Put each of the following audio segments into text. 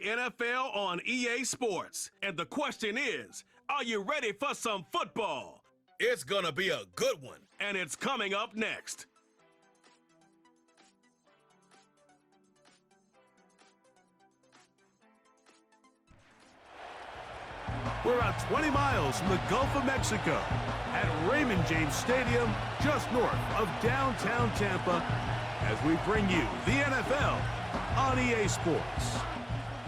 NFL on EA Sports. And the question is, are you ready for some football? It's gonna be a good one, and it's coming up next. We're about 20 miles from the Gulf of Mexico at Raymond James Stadium, just north of downtown Tampa, as we bring you the NFL on EA Sports.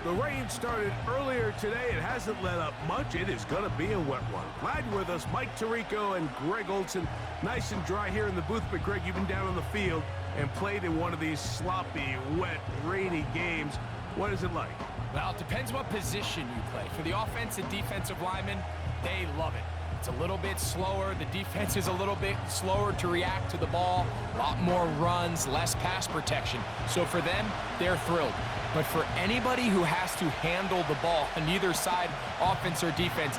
The rain started earlier today. It hasn't let up much. It is going to be a wet one. Glad you're with us. Mike Tirico and Greg Olson. Nice and dry here in the booth. But, Greg, you've been down on the field and played in one of these sloppy, wet, rainy games. What is it like? Well, it depends what position you play. For the offensive and defensive linemen, they love it. It's a little bit slower. The defense is a little bit slower to react to the ball. A lot more runs, less pass protection. So for them, they're thrilled. But for anybody who has to handle the ball on either side, offense or defense,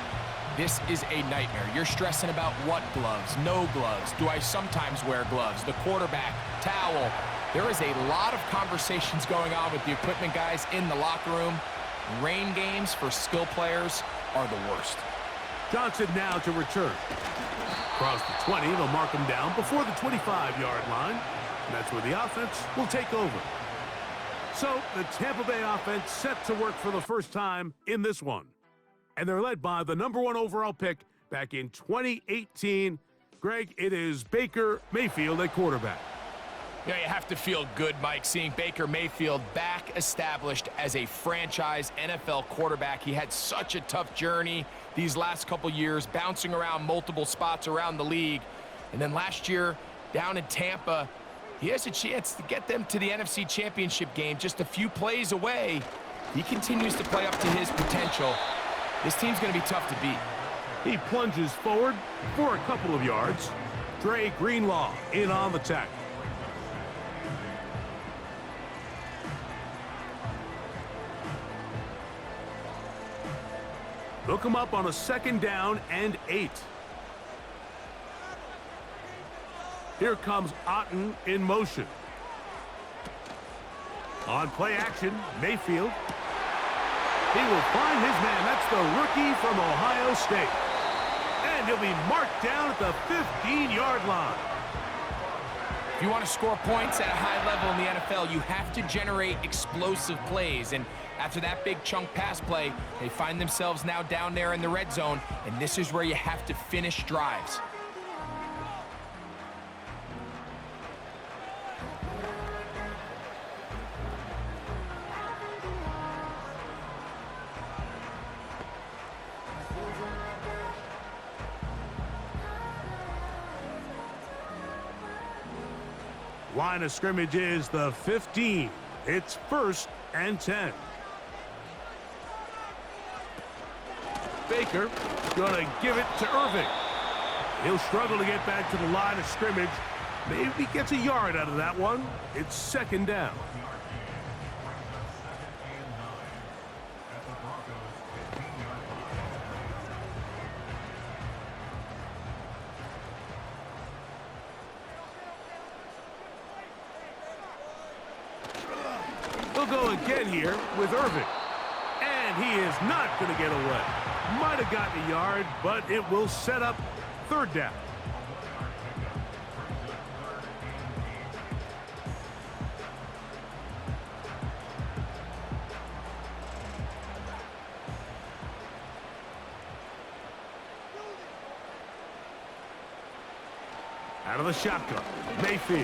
this is a nightmare. You're stressing about what gloves, no gloves. Do I sometimes wear gloves? The quarterback, towel. There is a lot of conversations going on with the equipment guys in the locker room. Rain games for skill players are the worst. Johnson now to return. Across the 20, they'll mark him down before the 25-yard line. And that's where the offense will take over. So the Tampa Bay offense set to work for the first time in this one. And they're led by the #1 overall pick back in 2018. Greg, it is Baker Mayfield at quarterback. Yeah, you have to feel good, Mike, seeing Baker Mayfield back established as a franchise NFL quarterback. He had such a tough journey these last couple years, bouncing around multiple spots around the league. And then last year, down in Tampa, he has a chance to get them to the NFC Championship game just a few plays away. He continues to play up to his potential. This team's going to be tough to beat. He plunges forward for a couple of yards. Dre Greenlaw in on the tackle. Hook him up on a 2nd down and 8. Here comes Otten in motion. On play action, Mayfield. He will find his man. That's the rookie from Ohio State. And he'll be marked down at the 15-yard line. If you want to score points at a high level in the NFL, you have to generate explosive plays. And after that big chunk pass play, they find themselves now down there in the red zone, and this is where you have to finish drives. Line of scrimmage is the 15. It's 1st and 10. Baker gonna give it to Irving. He'll struggle to get back to the line of scrimmage. Maybe he gets a yard out of that one. It's 2nd down. He'll go again here with Irving. And he is not going to get away. Might have gotten a yard, but it will set up 3rd down. Out of the shotgun, Mayfield.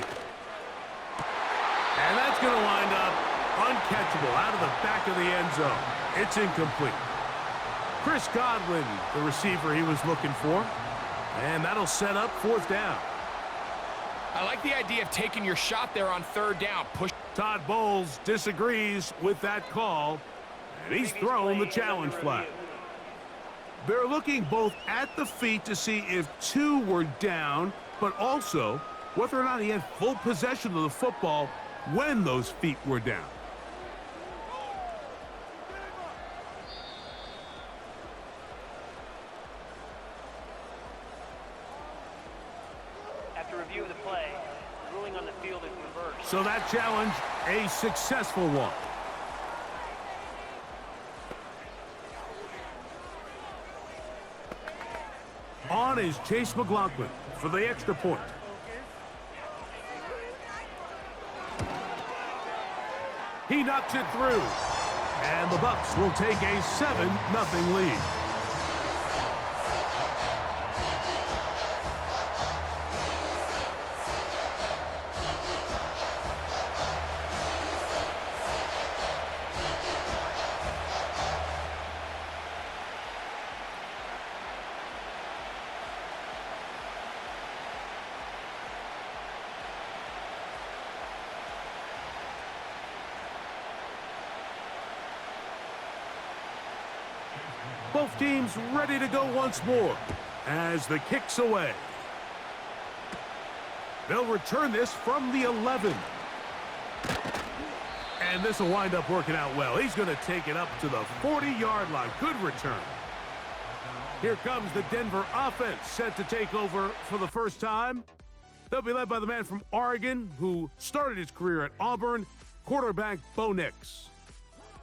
And that's going to wind up uncatchable out of the back of the end zone. It's incomplete. Chris Godwin, the receiver he was looking for. And that'll set up 4th down. I like the idea of taking your shot there on 3rd down. Push. Todd Bowles disagrees with that call, and he's thrown the challenge flag. They're looking both at the feet to see if 2 were down, but also whether or not he had full possession of the football when those feet were down. After review of the play, the ruling on the field is reversed. So that challenge, a successful one. On is Chase McLaughlin for the extra point. He knocks it through. And the Bucks will take a 7-0 lead. Both teams ready to go once more as the kick's away. They'll return this from the 11. And this will wind up working out well. He's going to take it up to the 40-yard line. Good return. Here comes the Denver offense set to take over for the first time. They'll be led by the man from Oregon who started his career at Auburn, quarterback Bo Nix.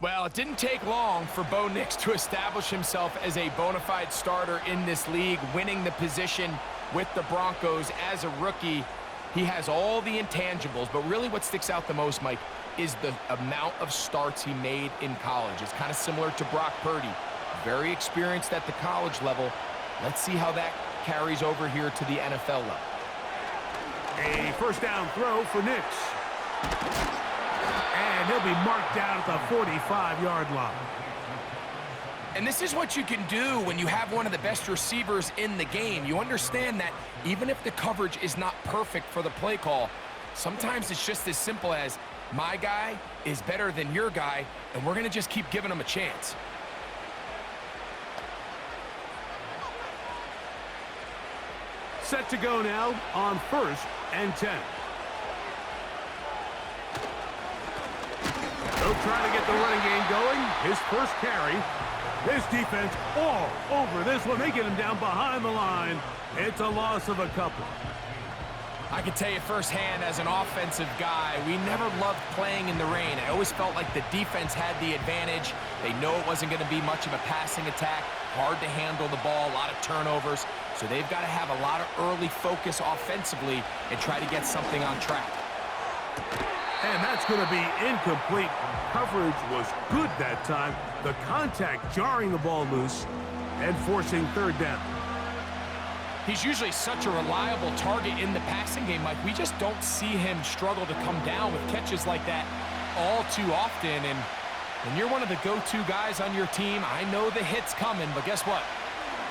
Well, it didn't take long for Bo Nix to establish himself as a bona fide starter in this league, winning the position with the Broncos as a rookie. He has all the intangibles, but really what sticks out the most, Mike, is the amount of starts he made in college. It's kind of similar to Brock Purdy. Very experienced at the college level. Let's see how that carries over here to the NFL level. A first down throw for Nix. And he'll be marked down at the 45-yard line. And this is what you can do when you have one of the best receivers in the game. You understand that even if the coverage is not perfect for the play call, sometimes it's just as simple as my guy is better than your guy, and we're going to just keep giving him a chance. Set to go now on 1st and 10. They'll try to get the running game going. His first carry. His defense all over this one. They get him down behind the line. It's a loss of a couple. I can tell you firsthand as an offensive guy, we never loved playing in the rain. I always felt like the defense had the advantage. They know it wasn't going to be much of a passing attack. Hard to handle the ball, a lot of turnovers. So they've got to have a lot of early focus offensively and try to get something on track. And that's going to be incomplete. Coverage was good that time. The contact jarring the ball loose and forcing third down. He's usually such a reliable target in the passing game, Mike. We just don't see him struggle to come down with catches like that all too often. And when you're one of the go-to guys on your team, I know the hit's coming, but guess what?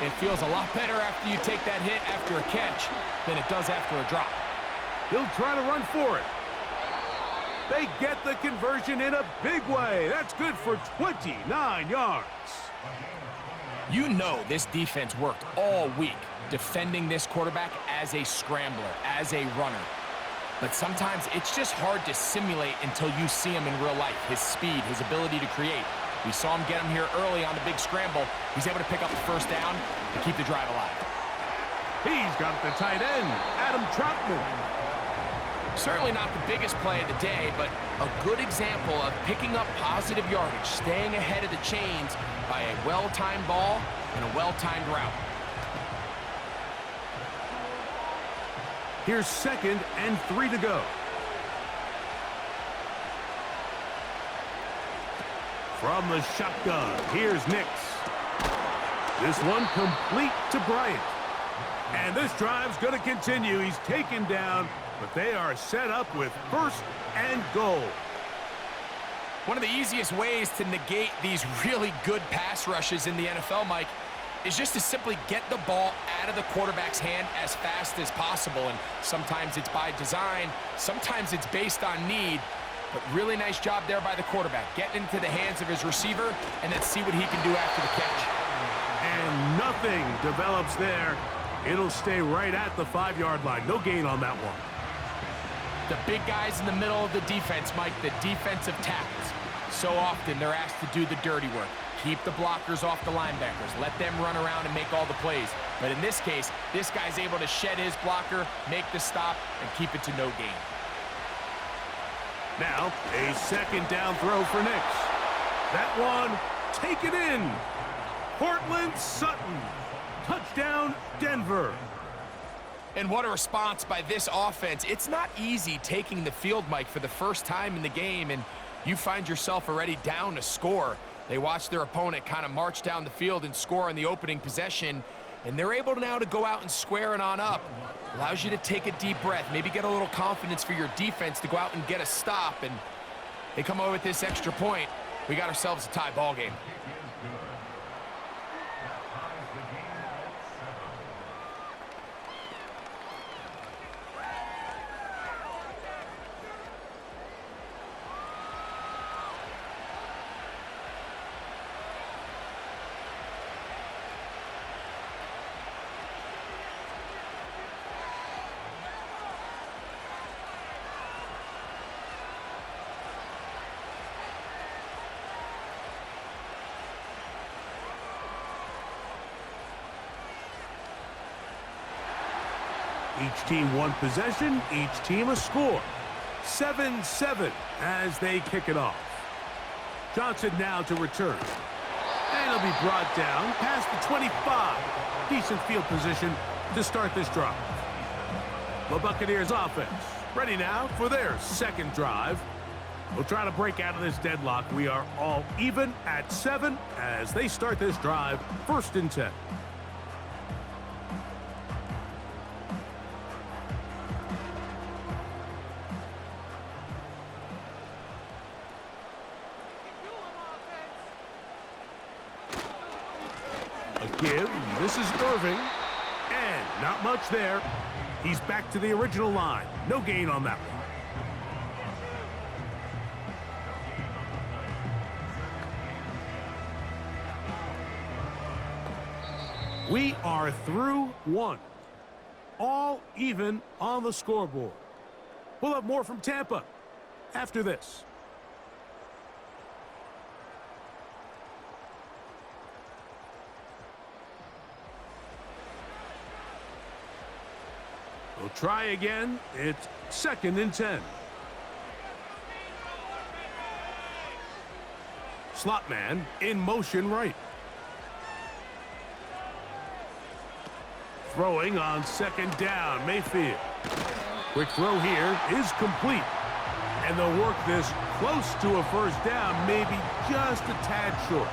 It feels a lot better after you take that hit after a catch than it does after a drop. He'll try to run for it. They get the conversion in a big way. That's good for 29 yards. You know this defense worked all week defending this quarterback as a scrambler, as a runner. But sometimes it's just hard to simulate until you see him in real life. His speed, his ability to create. We saw him get him here early on the big scramble. He's able to pick up the first down and keep the drive alive. He's got the tight end, Adam Troutman. Certainly not the biggest play of the day, but a good example of picking up positive yardage, staying ahead of the chains by a well-timed ball and a well-timed route. Here's 2nd and 3 to go. From the shotgun, here's Nix. This one complete to Bryant. And this drive's going to continue. He's taken down, but they are set up with 1st and goal. One of the easiest ways to negate these really good pass rushes in the NFL, Mike, is just to simply get the ball out of the quarterback's hand as fast as possible. And sometimes it's by design, sometimes it's based on need. But really nice job there by the quarterback, getting into the hands of his receiver, and then see what he can do after the catch. And nothing develops there. It'll stay right at the 5-yard line. No gain on that one. The big guys in the middle of the defense, Mike, the defensive tackles. So often they're asked to do the dirty work. Keep the blockers off the linebackers. Let them run around and make all the plays. But in this case, this guy's able to shed his blocker, make the stop, and keep it to no gain. Now, a 2nd down throw for Nix. That one taken in. Portland Sutton. Touchdown, Denver. And what a response by this offense. It's not easy taking the field, Mike, for the first time in the game, and you find yourself already down to score. They watch their opponent kind of march down the field and score on the opening possession, and they're able now to go out and square it on up. Allows you to take a deep breath, maybe get a little confidence for your defense to go out and get a stop, and they come away with this extra point. We got ourselves a tie ball game. Each team one possession, each team a score. 7-7 as they kick it off. Johnson now to return. And he'll be brought down past the 25. Decent field position to start this drive. The Buccaneers offense ready now for their second drive. We'll try to break out of this deadlock. We are all even at 7 as they start this drive, 1st and 10. Give. This is Irving. And not much there. He's back to the original line. No gain on that one. We are through 1. All even on the scoreboard. We'll have more from Tampa after this. We'll try again. It's 2nd and 10. Slot man in motion right. Throwing on 2nd down, Mayfield. Quick throw here is complete. And they'll work this close to a 1st down, maybe just a tad short.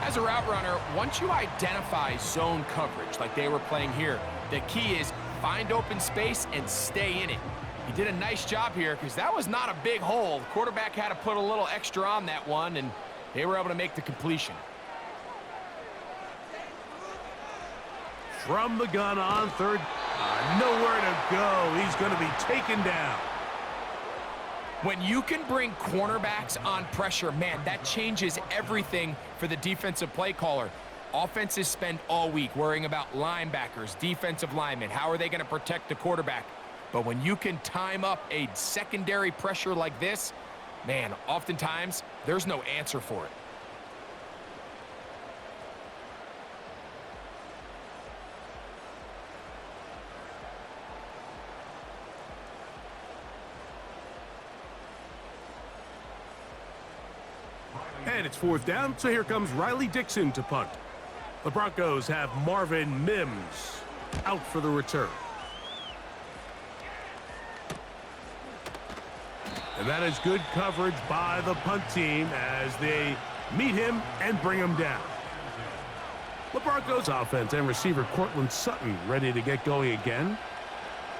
As a route runner, once you identify zone coverage like they were playing here, the key is find open space and stay in it. He did a nice job here because that was not a big hole. The quarterback had to put a little extra on that one, and they were able to make the completion. From the gun on 3rd. Nowhere to go. He's going to be taken down. When you can bring cornerbacks on pressure, man, that changes everything for the defensive play caller. Offenses spend all week worrying about linebackers, defensive linemen. How are they going to protect the quarterback? But when you can time up a secondary pressure like this, man, oftentimes there's no answer for it. And it's 4th down, so here comes Riley Dixon to punt. The Broncos have Marvin Mims out for the return. And that is good coverage by the punt team as they meet him and bring him down. The Broncos offense and receiver Cortland Sutton ready to get going again.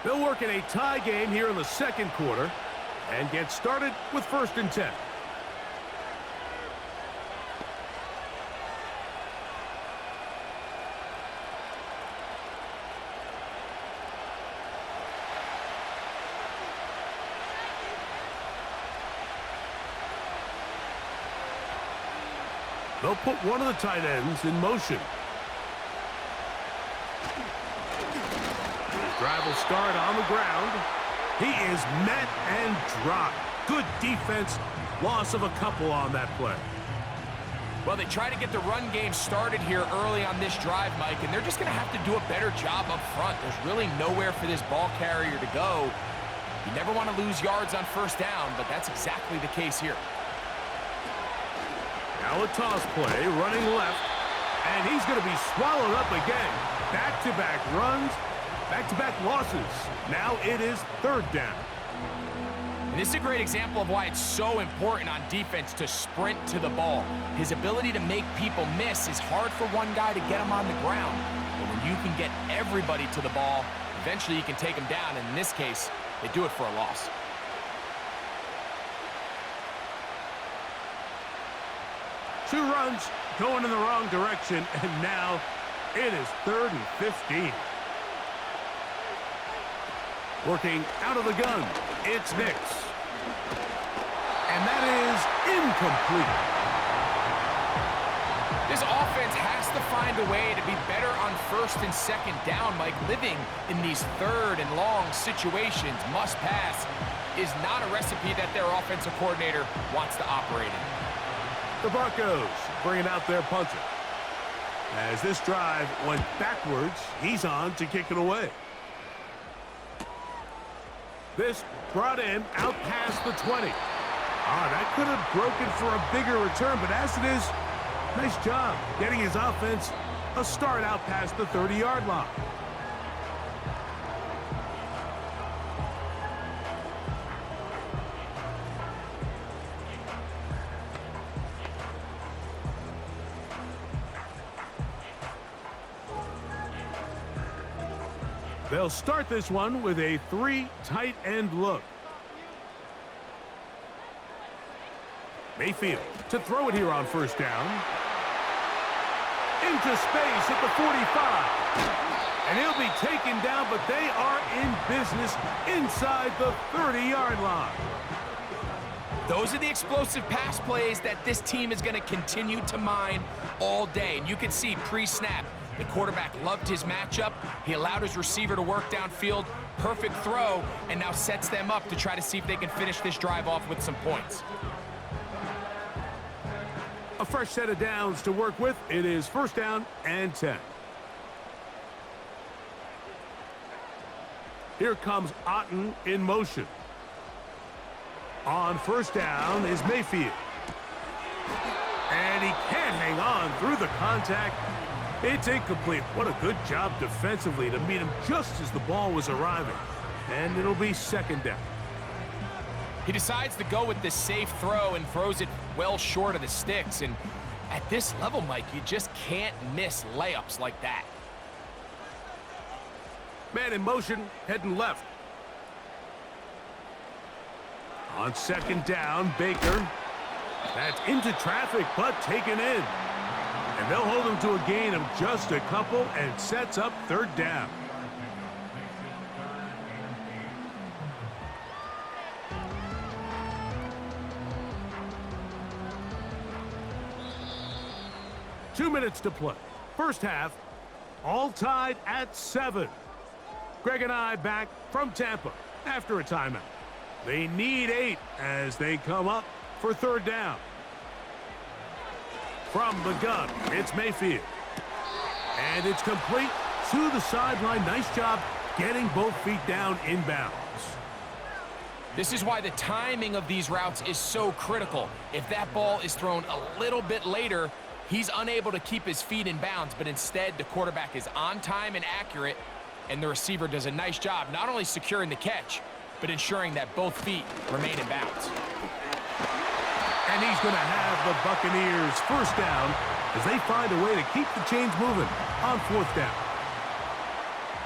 They'll work in a tie game here in the 2nd quarter and get started with 1st and 10. They'll put one of the tight ends in motion. Drive will start on the ground. He is met and dropped. Good defense. Loss of a couple on that play. Well, they try to get the run game started here early on this drive, Mike, and they're just going to have to do a better job up front. There's really nowhere for this ball carrier to go. You never want to lose yards on 1st down, but that's exactly the case here. Now a toss play, running left. And he's going to be swallowed up again. Back-to-back runs, back-to-back losses. Now it is third down. And this is a great example of why it's so important on defense to sprint to the ball. His ability to make people miss is hard for one guy to get him on the ground. But when you can get everybody to the ball, eventually you can take them down. And in this case, they do it for a loss. Two runs going in the wrong direction, and now it is 3rd and 15. Working out of the gun, it's Nix. And that is incomplete. This offense has to find a way to be better on 1st and 2nd down. Like, living in these 3rd and long situations, must pass, is not a recipe that their offensive coordinator wants to operate in. The Broncos bringing out their punter. As this drive went backwards, he's on to kick it away. This brought him out past the 20. That could have broken for a bigger return, but as it is, nice job getting his offense a start out past the 30-yard line. They'll start this one with a 3 tight end look. Mayfield to throw it here on 1st down. Into space at the 45. And he'll be taken down, but they are in business inside the 30-yard line. Those are the explosive pass plays that this team is going to continue to mine all day. And you can see pre-snap, the quarterback loved his matchup. He allowed his receiver to work downfield. Perfect throw, and now sets them up to try to see if they can finish this drive off with some points. A fresh set of downs to work with. It is 1st down and 10. Here comes Otten in motion. On 1st down is Mayfield. And he can't hang on through the contact. It's incomplete. What a good job defensively to meet him just as the ball was arriving. And it'll be 2nd down. He decides to go with this safe throw and throws it well short of the sticks. And at this level, Mike, you just can't miss layups like that. Man in motion, heading left. On 2nd down, Baker. That's into traffic, but taken in. And they'll hold him to a gain of just a couple and sets up 3rd down. Two minutes to play. First half, all tied at 7. Greg and I back from Tampa after a timeout. They need 8 as they come up for 3rd down. From the gun, it's Mayfield. And it's complete to the sideline. Nice job getting both feet down inbounds. This is why the timing of these routes is so critical. If that ball is thrown a little bit later, he's unable to keep his feet in bounds, but instead the quarterback is on time and accurate, and the receiver does a nice job not only securing the catch, but ensuring that both feet remain in bounds. And he's going to have the Buccaneers 1st down as they find a way to keep the chains moving on 4th down.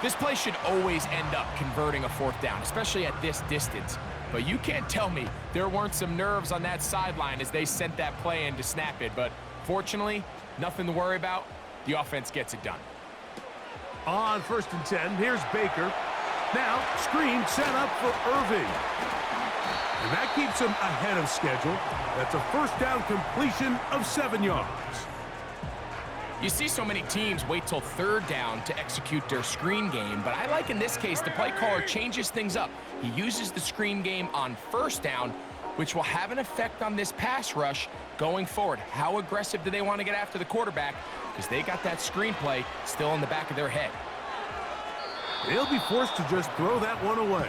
This play should always end up converting a 4th down, especially at this distance. But you can't tell me there weren't some nerves on that sideline as they sent that play in to snap it. But fortunately, nothing to worry about. The offense gets it done. On 1st and 10, here's Baker. Now, screen set up for Irving. And that keeps him ahead of schedule. That's a 1st down completion of 7 yards. You see so many teams wait till 3rd down to execute their screen game, but I like in this case the play caller changes things up. He uses the screen game on 1st down, which will have an effect on this pass rush going forward. How aggressive do they want to get after the quarterback? Because they got that screenplay still in the back of their head. They'll be forced to just throw that one away.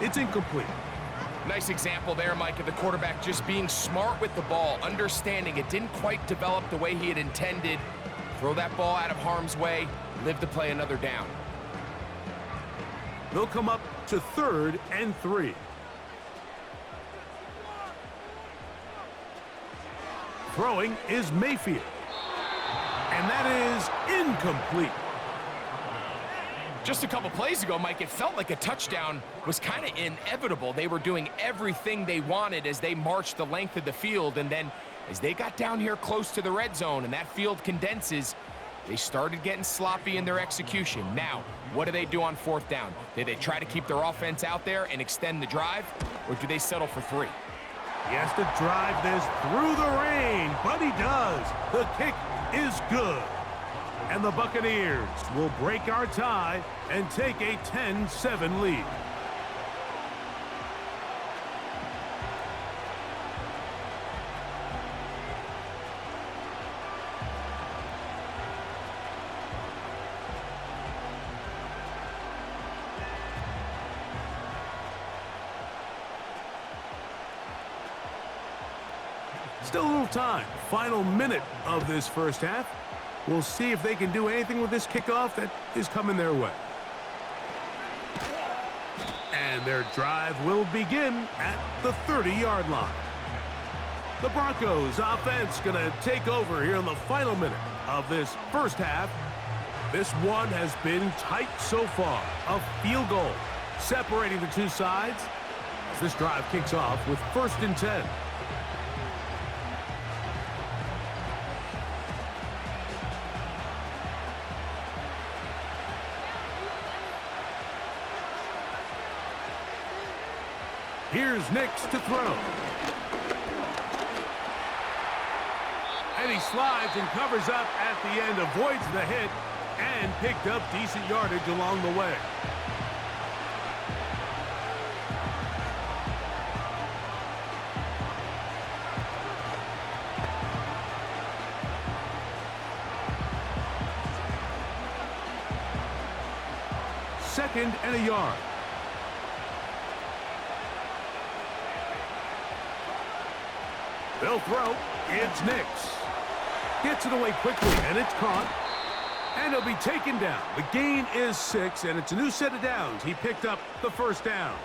It's incomplete. Nice example there, Mike, of the quarterback just being smart with the ball, understanding it didn't quite develop the way he had intended, Throw that ball out of harm's way, live to play another down. They'll come up to 3rd and 3. Throwing is Mayfield. And that is incomplete. Just a couple plays ago, Mike, it felt like a touchdown was kind of inevitable. They were doing everything they wanted as they marched the length of the field, and then as they got down here close to the red zone and that field condenses, they started getting sloppy in their execution. Now, what do they do on 4th down? Do they try to keep their offense out there and extend the drive, or do they settle for 3? He has to drive this through the rain, but he does. The kick is good. And the Buccaneers will break our tie and take a 10-7 lead. Still a little time. Final minute of this first half. We'll see if they can do anything with this kickoff that is coming their way. And their drive will begin at the 30-yard line. The Broncos offense going to take over here in the final minute of this first half. This one has been tight so far. A field goal separating the two sides as this drive kicks off with 1st and 10. Here's Nix to throw. And he slides and covers up at the end, avoids the hit, and picked up decent yardage along the way. Second and a yard. They'll throw. It's Nix. Gets it away quickly, and it's caught. And he'll be taken down. The gain is 6, and it's a new set of downs. He picked up the 1st down.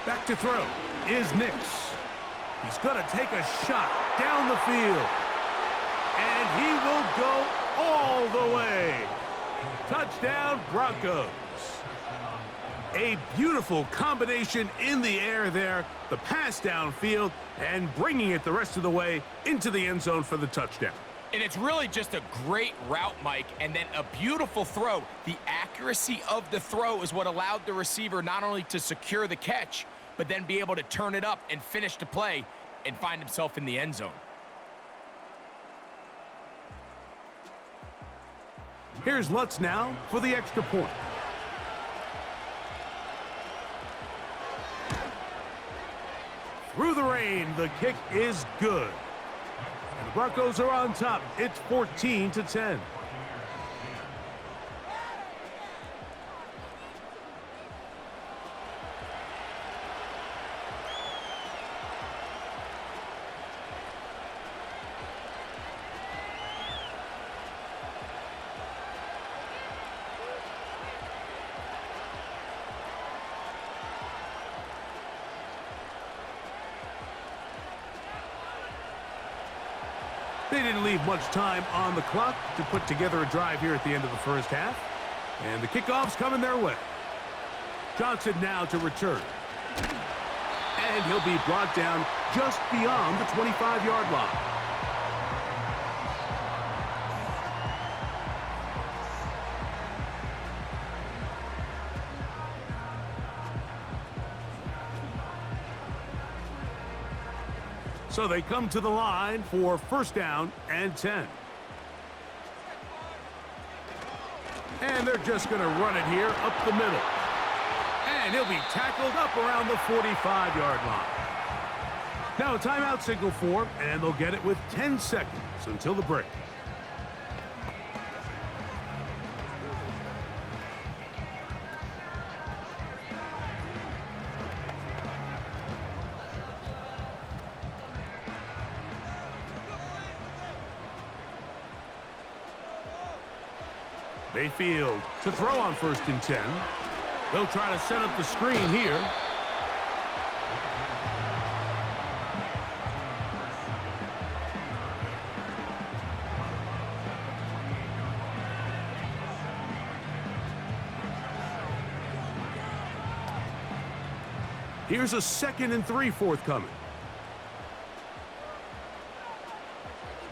Back to throw is Nix. He's going to take a shot down the field. And he will go all the way. Touchdown, Broncos. A beautiful combination in the air there. The pass downfield and bringing it the rest of the way into the end zone for the touchdown. And it's really just a great route, Mike, and then a beautiful throw. The accuracy of the throw is what allowed the receiver not only to secure the catch, but then be able to turn it up and finish the play and find himself in the end zone. Here's Lutz now for the extra point. Through the rain, the kick is good. And the Broncos are on top. It's 14-10. They didn't leave much time on the clock to put together a drive here at the end of the first half. And the kickoff's coming their way. Johnson now to return. And he'll be brought down just beyond the 25-yard line. So they come to the line for 1st down and 10. And they're just going to run it here up the middle. And he'll be tackled up around the 45-yard line. Now a timeout signal for them, and they'll get it with 10 seconds until the break. Mayfield to throw on 1st and 10. They'll try to set up the screen here. Here's a 2nd and 3 forthcoming.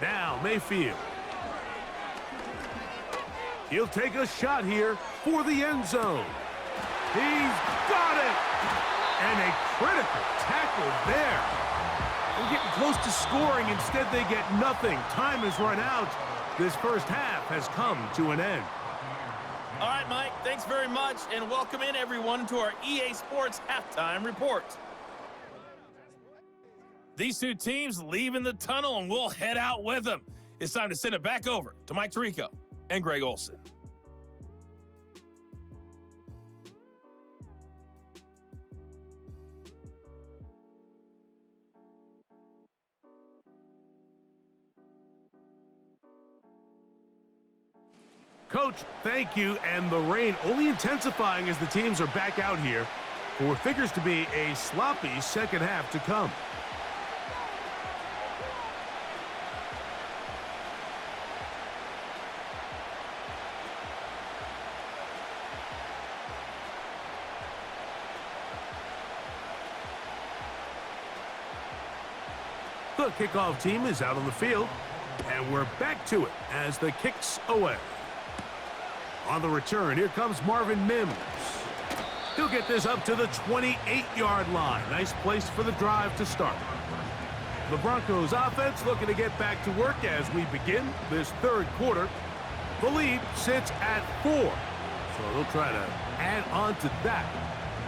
Now Mayfield. He'll take a shot here for the end zone. He's got it! And a critical tackle there. They're getting close to scoring. Instead, they get nothing. Time has run out. This first half has come to an end. All right, Mike, thanks very much, and welcome in everyone to our EA Sports Halftime Report. These two teams leaving the tunnel, and we'll head out with them. It's time to send it back over to Mike Tirico and Greg Olson. Coach, thank you, and the rain only intensifying as the teams are back out here for what figures to be a sloppy second half to come. The kickoff team is out on the field, and we're back to it as the kicks away. On the return, here comes Marvin Mims. He'll get this up to the 28-yard line. Nice place for the drive to start. The Broncos offense looking to get back to work as we begin this third quarter. The lead sits at 4, so they'll try to add on to that.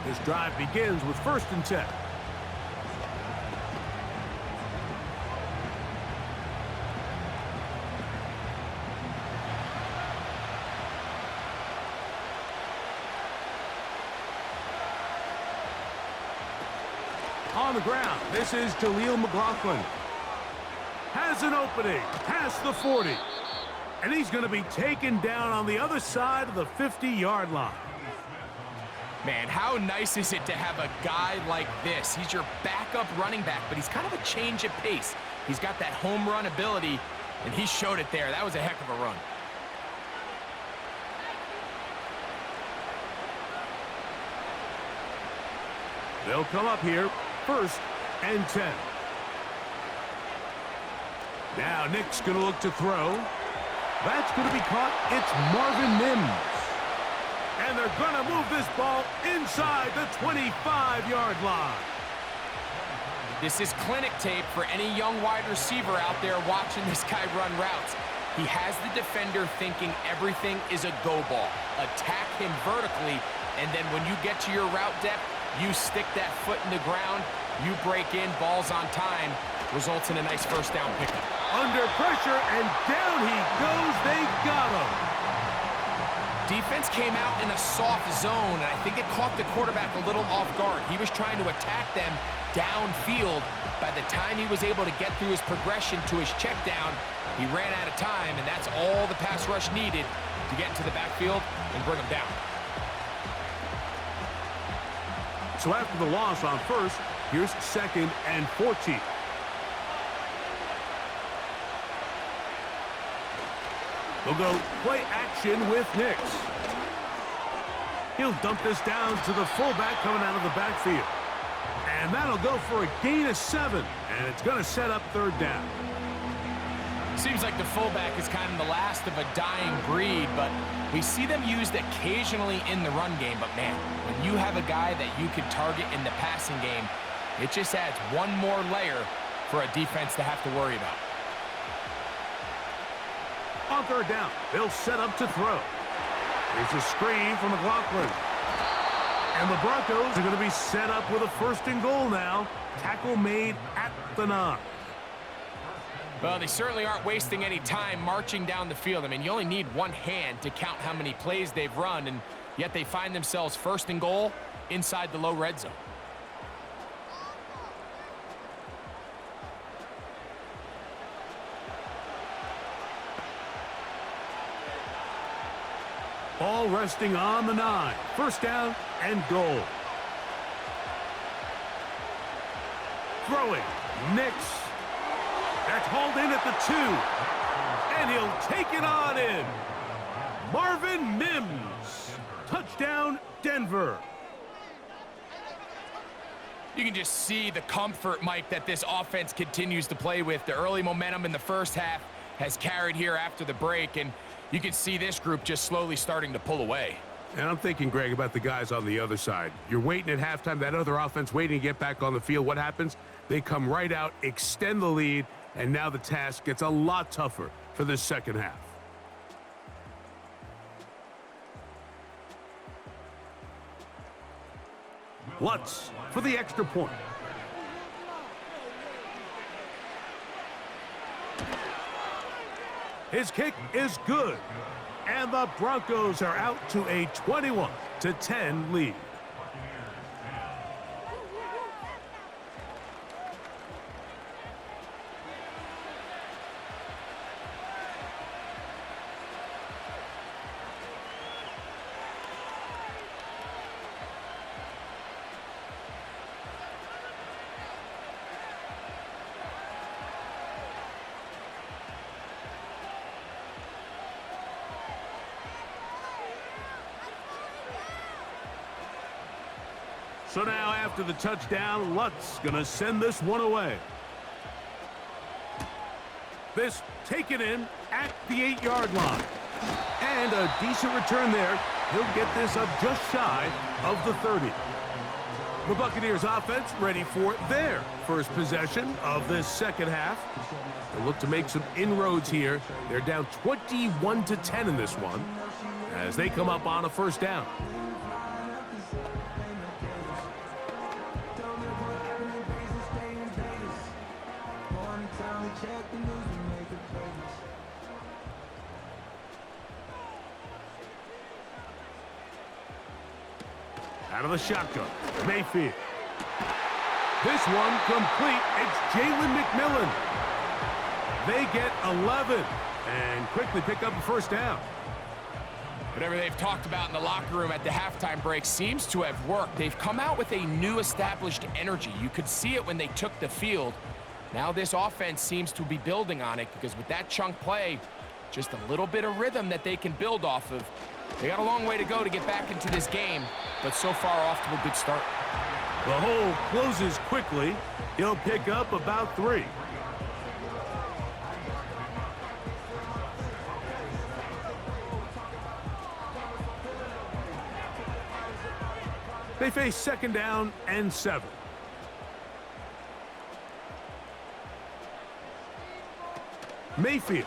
This drive begins with 1st and 10. On the ground, this is Jaleel McLaughlin. Has an opening, past the 40. And he's going to be taken down on the other side of the 50-yard line. Man, how nice is it to have a guy like this? He's your backup running back, but he's kind of a change of pace. He's got that home run ability, and he showed it there. That was a heck of a run. They'll come up here. 1st and 10. Now Nick's going to look to throw. That's going to be caught. It's Marvin Mims. And they're going to move this ball inside the 25-yard line. This is clinic tape for any young wide receiver out there watching this guy run routes. He has the defender thinking everything is a go ball. Attack him vertically, and then when you get to your route depth, you stick that foot in the ground, you break in, balls on time, results in a nice first down pickup. Under pressure, and down he goes. They got him. Defense came out in a soft zone, and I think it caught the quarterback a little off guard. He was trying to attack them downfield. By the time he was able to get through his progression to his check down, he ran out of time, and that's all the pass rush needed to get into the backfield and bring him down. So after the loss on 1st, here's 2nd and 14. They'll go play action with Nix. He'll dump this down to the fullback coming out of the backfield. And that'll go for a gain of 7, and it's going to set up 3rd down. Seems like the fullback is kind of the last of a dying breed, but we see them used occasionally in the run game. But man, when you have a guy that you can target in the passing game, it just adds one more layer for a defense to have to worry about. On 3rd down, they'll set up to throw. Here's a screen from McLaughlin. And the Broncos are going to be set up with a 1st and goal now. Tackle tackle made at the 9. Well, they certainly aren't wasting any time marching down the field. I mean, you only need one hand to count how many plays they've run, and yet they find themselves first and goal inside the low red zone. Ball resting on the 9. First down and goal. Throwing. Nix. That's hauled in at the 2. And he'll take it on in. Marvin Mims. Touchdown, Denver. You can just see the comfort, Mike, that this offense continues to play with. The early momentum in the first half has carried here after the break, and you can see this group just slowly starting to pull away. And I'm thinking, Greg, about the guys on the other side. You're waiting at halftime, that other offense waiting to get back on the field. What happens? They come right out, extend the lead, and now the task gets a lot tougher for this second half. Lutz for the extra point. His kick is good. And the Broncos are out to a 21-10 lead. So now after the touchdown, Lutz gonna send this one away. This taken in at the 8-yard line. And a decent return there. He'll get this up just shy of the 30. The Buccaneers offense ready for their first possession of this second half. They'll look to make some inroads here. They're down 21-10 in this one as they come up on a first down. Out of the shotgun, Mayfield. This one complete. It's Jalen McMillan. They get 11 and quickly pick up a first down. Whatever they've talked about in the locker room at the halftime break seems to have worked. They've come out with a new established energy. You could see it when they took the field. Now this offense seems to be building on it because with that chunk play, just a little bit of rhythm that they can build off of. They got a long way to go to get back into this game, but so far off to a good start. The hole closes quickly. He'll pick up about 3. They face second down and 7. Mayfield.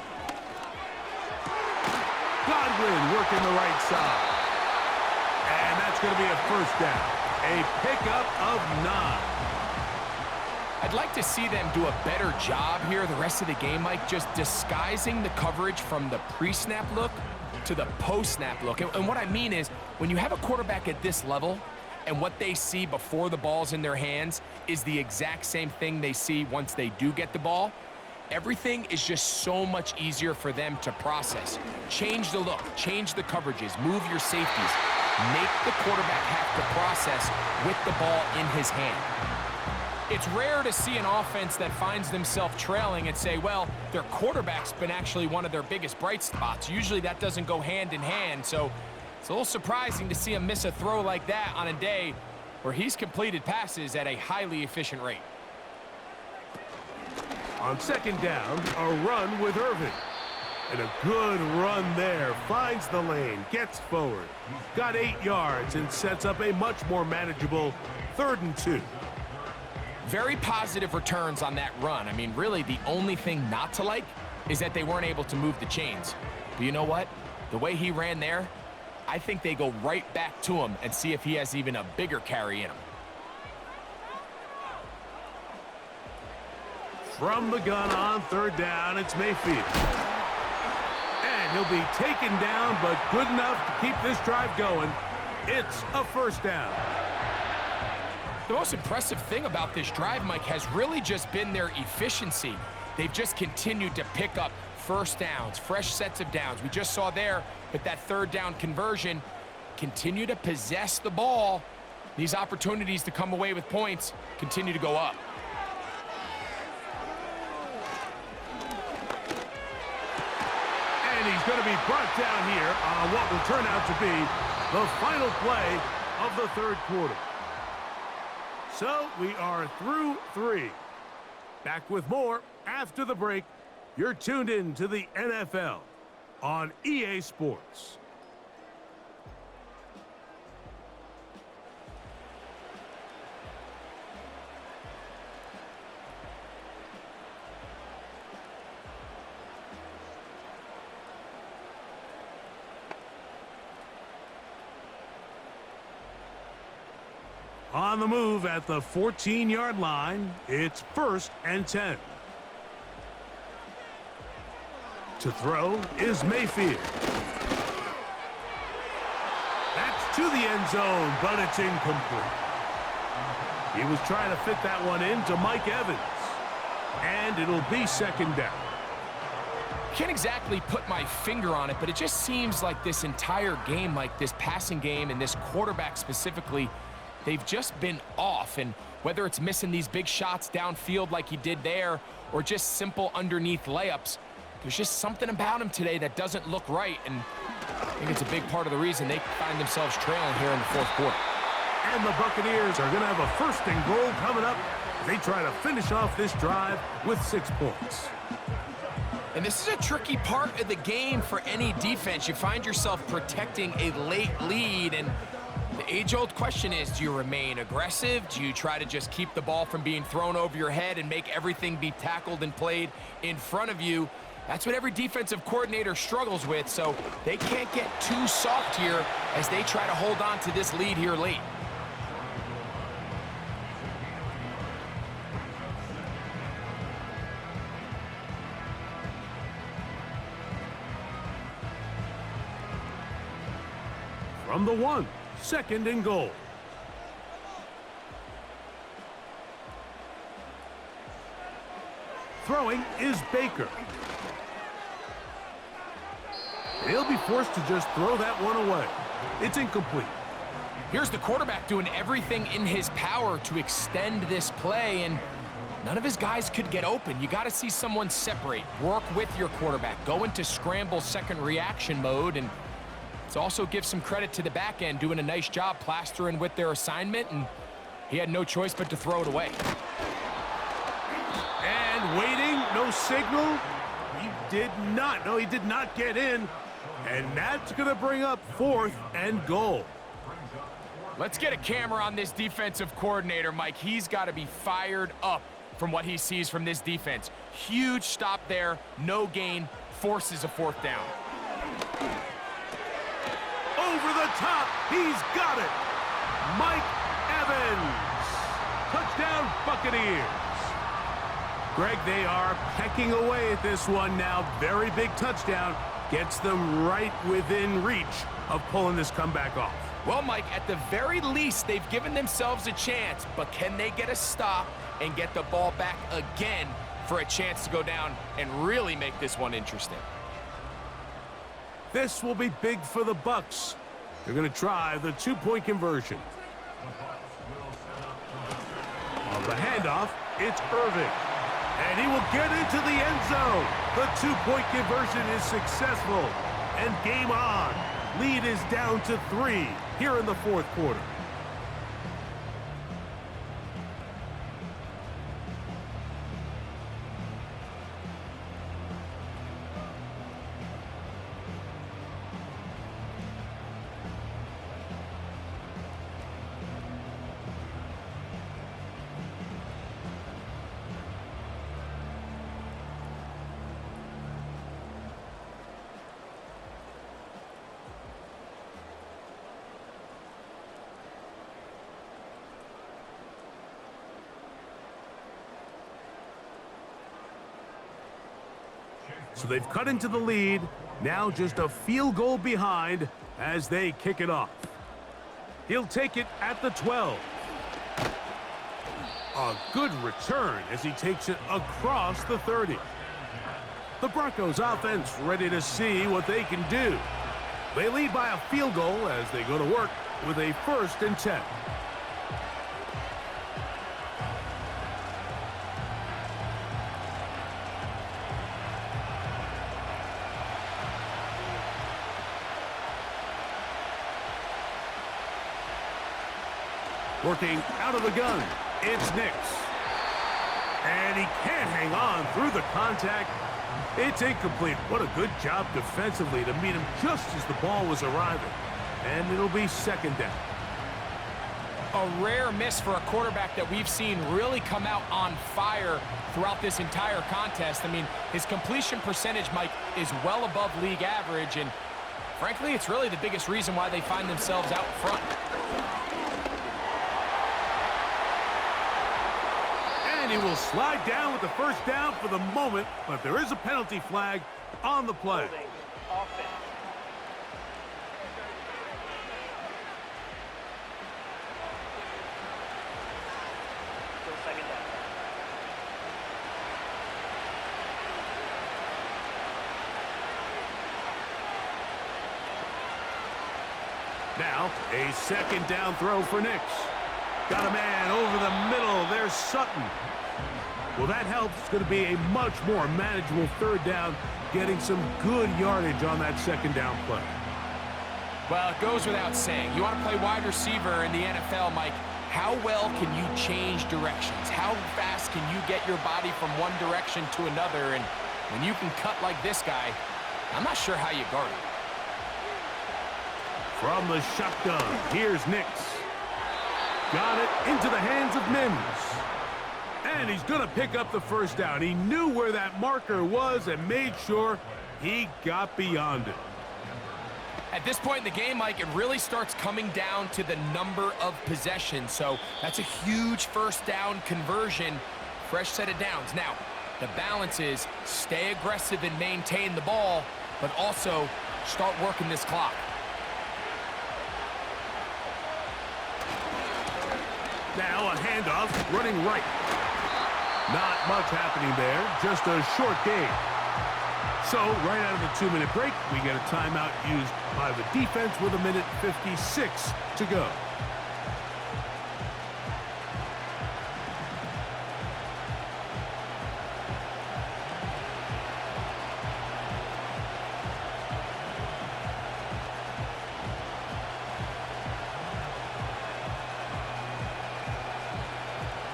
Godwin working the right side. And that's going to be a first down. A pickup of 9. I'd like to see them do a better job here the rest of the game, Mike, just disguising the coverage from the pre-snap look to the post-snap look. And what I mean is, when you have a quarterback at this level and what they see before the ball's in their hands is the exact same thing they see once they do get the ball, everything is just so much easier for them to process. Change the look, change the coverages, move your safeties. Make the quarterback have to process with the ball in his hand. It's rare to see an offense that finds themselves trailing and say, well, their quarterback's been actually one of their biggest bright spots. Usually that doesn't go hand in hand, so it's a little surprising to see him miss a throw like that on a day where he's completed passes at a highly efficient rate. On second down, a run with Irving. And a good run there. Finds the lane, gets forward. Got 8 yards and sets up a much more manageable 3rd and 2. Very positive returns on that run. I mean, really, the only thing not to like is that they weren't able to move the chains. But you know what? The way he ran there, I think they go right back to him and see if he has even a bigger carry in him. From the gun on third down, it's Mayfield. And he'll be taken down, but good enough to keep this drive going. It's a first down. The most impressive thing about this drive, Mike, has really just been their efficiency. They've just continued to pick up first downs, fresh sets of downs. We just saw there with that third down conversion, continue to possess the ball. These opportunities to come away with points continue to go up. And he's going to be brought down here on what will turn out to be the final play of the third quarter. So we are through 3. Back with more after the break. You're tuned in to the NFL on EA Sports. On the move at the 14-yard line, it's 1st and 10. To throw is Mayfield. That's to the end zone, but it's incomplete. He was trying to fit that one into Mike Evans. And it'll be 2nd down. Can't exactly put my finger on it, but it just seems like this entire game, like this passing game and this quarterback specifically, they've just been off. And whether it's missing these big shots downfield like he did there or just simple underneath layups, there's just something about him today that doesn't look right. And I think it's a big part of the reason they find themselves trailing here in the fourth quarter. And the Buccaneers are going to have a 1st and goal coming up. They try to finish off this drive with 6 points. And this is a tricky part of the game for any defense. You find yourself protecting a late lead, and the age-old question is, do you remain aggressive? Do you try to just keep the ball from being thrown over your head and make everything be tackled and played in front of you? That's what every defensive coordinator struggles with, so they can't get too soft here as they try to hold on to this lead here late. From the 1, 2nd and goal. Throwing is Baker. He'll be forced to just throw that one away. It's incomplete. Here's the quarterback doing everything in his power to extend this play, and none of his guys could get open. You got to see someone separate, work with your quarterback, go into scramble second reaction mode, and it also gives some credit to the back end doing a nice job plastering with their assignment, and he had no choice but to throw it away. And waiting, no signal. He did not get in. And that's going to bring up 4th and goal. Let's get a camera on this defensive coordinator, Mike. He's got to be fired up from what he sees from this defense. Huge stop there, no gain, forces a 4th down. Over the top, he's got it. Mike Evans. Touchdown, Buccaneers. Greg, they are pecking away at this one now. Very big touchdown. Gets them right within reach of pulling this comeback off. Well, Mike, at the very least, they've given themselves a chance, but can they get a stop and get the ball back again for a chance to go down and really make this one interesting? This will be big for the Bucs. They're going to try the 2-point conversion. On the handoff, it's Irving. And he will get into the end zone. The 2-point conversion is successful. And game on. Lead is down to 3 here in the fourth quarter. So they've cut into the lead, now just a field goal behind as they kick it off. He'll take it at the 12. A good return as he takes it across the 30. The Broncos offense ready to see what they can do. They lead by a field goal as they go to work with a 1st and 10. Working out of the gun, it's Nix. And he can't hang on through the contact. It's incomplete. What a good job defensively to meet him just as the ball was arriving. And it'll be 2nd down. A rare miss for a quarterback that we've seen really come out on fire throughout this entire contest. I mean, his completion percentage, Mike, is well above league average, and frankly, it's really the biggest reason why they find themselves out front. And he will slide down with the 1st down for the moment, but there is a penalty flag on the play. Holding offense. Still 2nd down. Now, a 2nd down throw for Nix. Got a man over the middle. There's Sutton. Well, that helps. It's going to be a much more manageable 3rd down, getting some good yardage on that 2nd down play. Well, it goes without saying. You want to play wide receiver in the NFL, Mike, how well can you change directions? How fast can you get your body from one direction to another? And when you can cut like this guy, I'm not sure how you guard it. From the shotgun, here's Nix. Got it into the hands of Mims. And he's going to pick up the 1st down. He knew where that marker was and made sure he got beyond it. At this point in the game, Mike, it really starts coming down to the number of possessions. So that's a huge 1st down conversion, fresh set of downs. Now, the balance is stay aggressive and maintain the ball, but also start working this clock. Now a handoff, running right. Not much happening there, just a short gain. So, right out of the 2-minute break, we get a timeout used by the defense with 1:56 to go.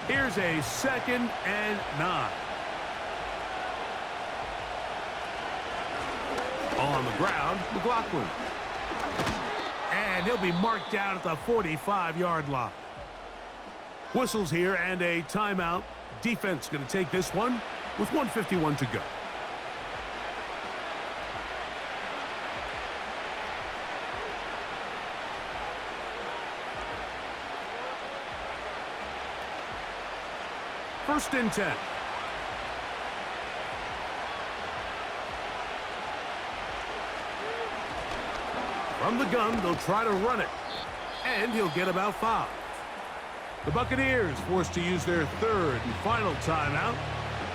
Here's a 2nd and 9. On the ground, McLaughlin. And he'll be marked down at the 45-yard line. Whistles here and a timeout. Defense going to take this one with 1:51 to go. First and 10. From the gun, they'll try to run it. And he'll get about 5. The Buccaneers forced to use their 3rd and final timeout.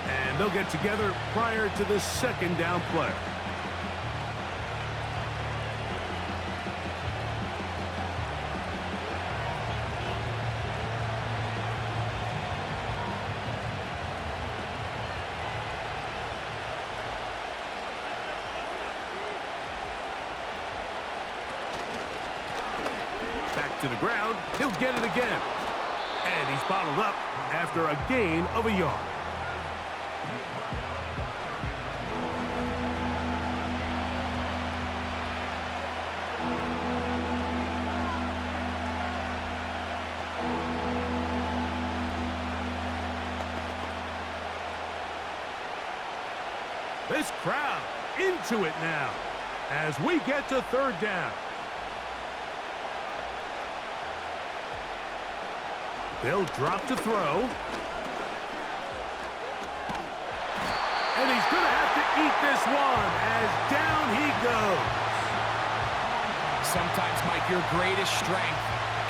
And they'll get together prior to the 2nd down play. To the ground, he'll get it again. And he's bottled up after a gain of a yard. This crowd into it now as we get to 3rd down. They'll drop to throw. And he's going to have to eat this one as down he goes. Sometimes, Mike, your greatest strength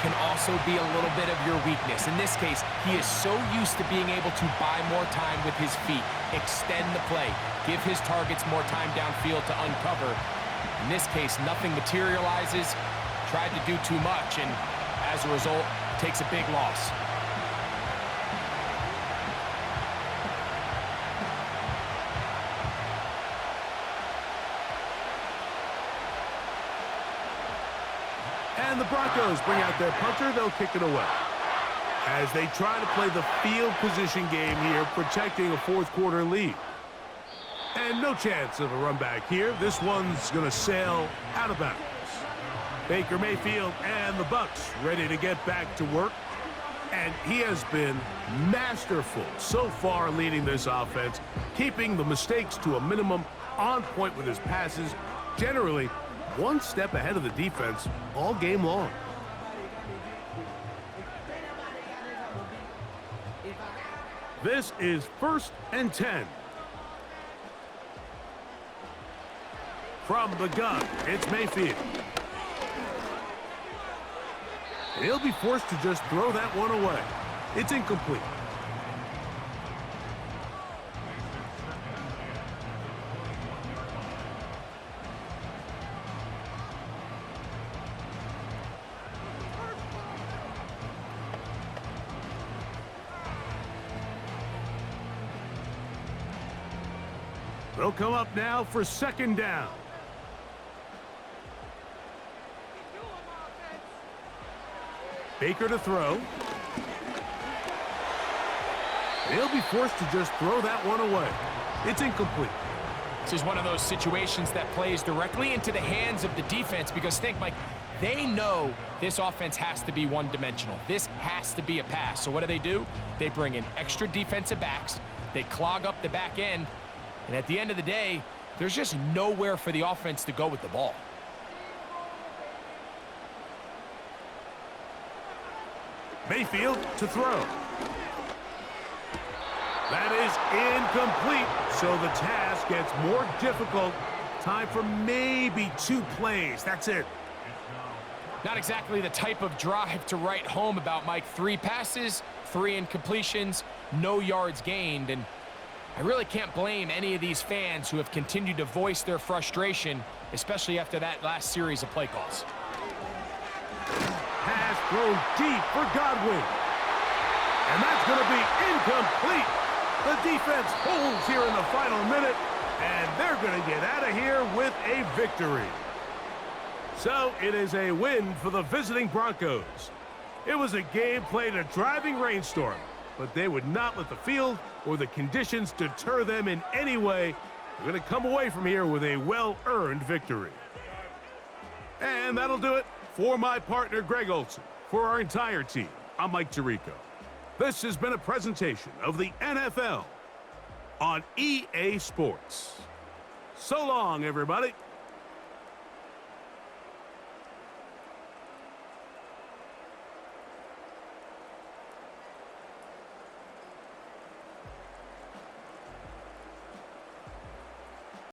can also be a little bit of your weakness. In this case, he is so used to being able to buy more time with his feet, extend the play, give his targets more time downfield to uncover. In this case, nothing materializes, tried to do too much, and as a result, takes a big loss. And the Broncos bring out their punter. They'll kick it away as they try to play the field position game here, protecting a fourth-quarter lead. And no chance of a run back here. This one's going to sail out of bounds. Baker Mayfield and the Bucs ready to get back to work. And he has been masterful so far leading this offense, keeping the mistakes to a minimum, on point with his passes, generally one step ahead of the defense all game long. This is 1st and 10. From the gun, it's Mayfield. He'll be forced to just throw that one away. It's incomplete. They'll come up now for 2nd down. Baker to throw. He'll be forced to just throw that one away. It's incomplete. This is one of those situations that plays directly into the hands of the defense because think, Mike, they know this offense has to be one-dimensional. This has to be a pass. So what do? They bring in extra defensive backs. They clog up the back end. And at the end of the day, there's just nowhere for the offense to go with the ball. Mayfield to throw. That is incomplete, so the task gets more difficult. Time for maybe 2 plays. That's it. Not exactly the type of drive to write home about, Mike. 3 passes, 3 incompletions, no yards gained. And I really can't blame any of these fans who have continued to voice their frustration, especially after that last series of play calls. Pass thrown deep for Godwin. And that's going to be incomplete. The defense holds here in the final minute, and they're going to get out of here with a victory. So it is a win for the visiting Broncos. It was a game played in a driving rainstorm, but they would not let the field or the conditions deter them in any way. They're going to come away from here with a well-earned victory. And that'll do it for my partner, Greg Olson. For our entire team, I'm Mike Tirico. This has been a presentation of the NFL on EA Sports. So long, everybody.